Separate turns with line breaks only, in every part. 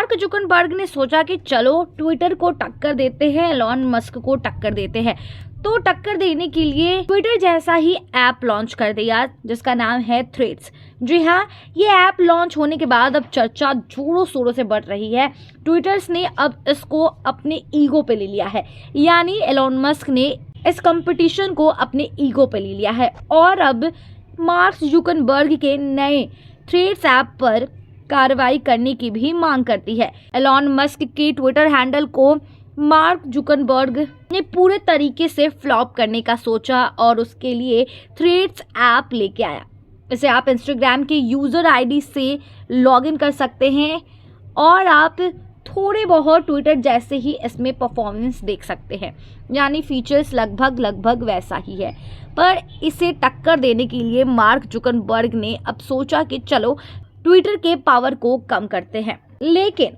Mark Zuckerberg ने सोचा कि चलो ट्विटर को टक्कर देते हैं, एलॉन मस्क को टक्कर देते हैं। तो टक्कर देने के लिए ट्विटर जैसा ही ऐप लॉन्च कर दिया जिसका नाम है थ्रेड्स। जी हाँ, ये ऐप लॉन्च होने के बाद अब चर्चा जोरों शोरों से बढ़ रही है। ट्विटर्स ने अब इसको अपने ईगो पे ले लिया है, यानी एलॉन मस्क ने इस कंपटीशन को अपने ईगो पे ले लिया है और अब मार्क जुकरबर्ग के नए थ्रेड्स ऐप पर कार्रवाई करने की भी मांग करती है। एलॉन मस्क के ट्विटर हैंडल को मार्क जुकरबर्ग ने पूरे तरीके से फ्लॉप करने का सोचा और उसके लिए थ्रेड्स ऐप लेके आया। इसे आप इंस्टाग्राम के यूजर आईडी से लॉगिन कर सकते हैं और आप थोड़े बहुत ट्विटर जैसे ही इसमें परफॉर्मेंस देख सकते हैं, यानी फीचर्स लगभग वैसा ही है। पर इसे टक्कर देने के लिए मार्क जुकरबर्ग ने अब सोचा कि चलो ट्विटर के पावर को कम करते हैं। लेकिन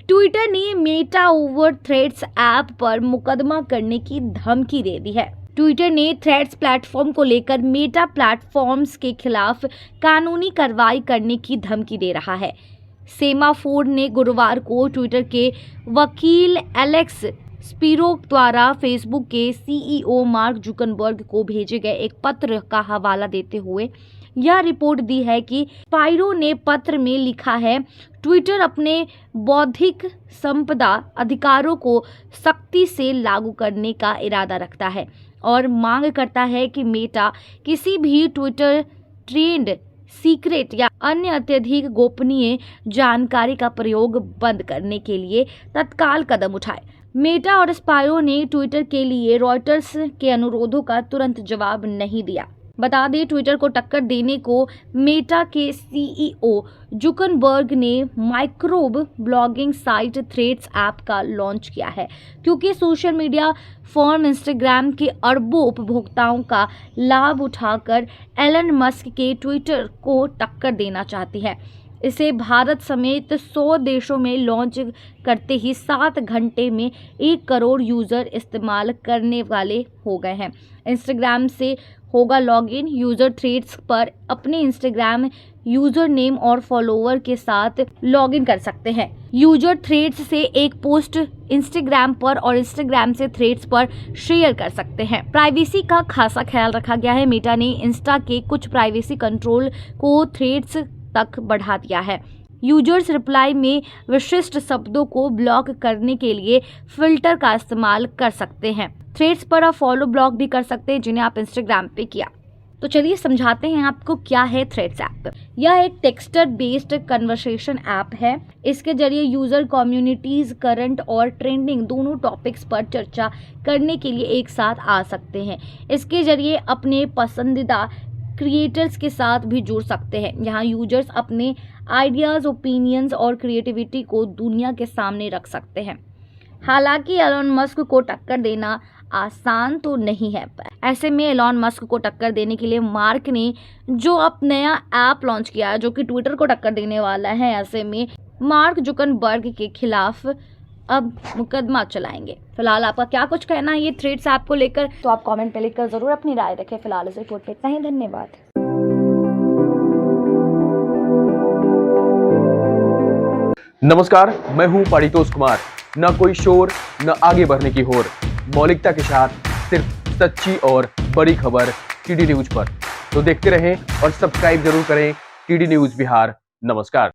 ट्विटर ने मेटा ओवर थ्रेड्स ऐप पर मुकदमा करने की धमकी दे दी है। ट्विटर ने थ्रेड्स प्लेटफॉर्म को लेकर मेटा प्लेटफॉर्म्स के खिलाफ कानूनी कार्रवाई करने की धमकी दे रहा है। सेमाफोर ने गुरुवार को ट्विटर के वकील एलेक्स स्पिरो द्वारा फेसबुक के सीईओ मार्क जुकरबर्ग को भेजे गए एक पत्र का हवाला देते हुए यह रिपोर्ट दी है कि स्पाइरो ने पत्र में लिखा है, ट्विटर अपने बौद्धिक संपदा अधिकारों को सख्ती से लागू करने का इरादा रखता है और मांग करता है कि मेटा किसी भी ट्विटर ट्रेंड सीक्रेट या अन्य अत्यधिक गोपनीय जानकारी का प्रयोग बंद करने के लिए तत्काल कदम उठाए। मेटा और स्पाइरो ने ट्विटर के लिए रॉयटर्स के अनुरोधों का तुरंत जवाब नहीं दिया। बता दें, ट्विटर को टक्कर देने को मेटा के सीईओ जुकरबर्ग ने microbe blogging site threads app का लॉन्च किया है, क्योंकि सोशल मीडिया फर्म इंस्टाग्राम के अरबों उपभोक्ताओं का लाभ उठाकर एलन मस्क के ट्विटर को टक्कर देना चाहती है। इसे भारत समेत 100 देशों में लॉन्च करते ही 7 घंटे में 1 करोड़ यूजर इस्तेमाल करने वाले हो गए हैं। इंस्टाग्राम से होगा लॉगिन। यूजर थ्रेड्स पर अपने इंस्टाग्राम यूजर नेम और फॉलोवर के साथ लॉगिन कर सकते हैं। यूजर थ्रेड्स से एक पोस्ट इंस्टाग्राम पर और इंस्टाग्राम से थ्रेड्स पर शेयर कर सकते हैं। प्राइवेसी का खासा ख्याल रखा गया है। मेटा ने इंस्टा के कुछ प्राइवेसी कंट्रोल को थ्रेड्स तक बढ़ा दिया है। यूजर्स रिप्लाई में विशिष्ट शब्दों को ब्लॉक करने के लिए फिल्टर का इस्तेमाल कर सकते हैं। थ्रेड्स पर आप फॉलो ब्लॉक भी कर सकते हैं जिन्हें आप इंस्टाग्राम पे किया। तो चलिए समझाते हैं आपको क्या है थ्रेड्स ऐप। यह एक टेक्स्टर बेस्ड कन्वर्सेशन ऐप है। इसके जरिए यूजर कम्युनिटीज करंट और ट्रेंडिंग दोनों टॉपिक्स पर चर्चा करने के लिए एक साथ आ सकते हैं। इसके जरिए अपने पसंदीदा क्रिएटर्स के साथ भी जुड़ सकते हैं। यहाँ यूजर्स अपने आइडियाज, ओपिनियंस और क्रिएटिविटी को दुनिया के सामने रख सकते हैं। हालांकि एलॉन मस्क को टक्कर देना आसान तो नहीं है। ऐसे में एलॉन मस्क को टक्कर देने के लिए मार्क ने जो अब नया ऐप लॉन्च किया है जो कि ट्विटर को टक्कर देने वाला है, ऐसे में मार्क जुकरबर्ग के खिलाफ अब मुकदमा चलाएंगे। फिलहाल आपका क्या कुछ कहना है ये थ्रेड्स ऐप को लेकर, तो आप कमेंट पे लिखकर जरूर अपनी राय रखें। फिलहाल इस रिपोर्ट पे इतना ही। धन्यवाद।
नमस्कार, मैं हूं पारितोष कुमार। न कोई शोर, न आगे बढ़ने की होर, मौलिकता के साथ सिर्फ सच्ची और बड़ी खबर टीडी न्यूज पर। तो देखते रहें और सब्सक्राइब जरूर करें टीडी न्यूज बिहार। नमस्कार।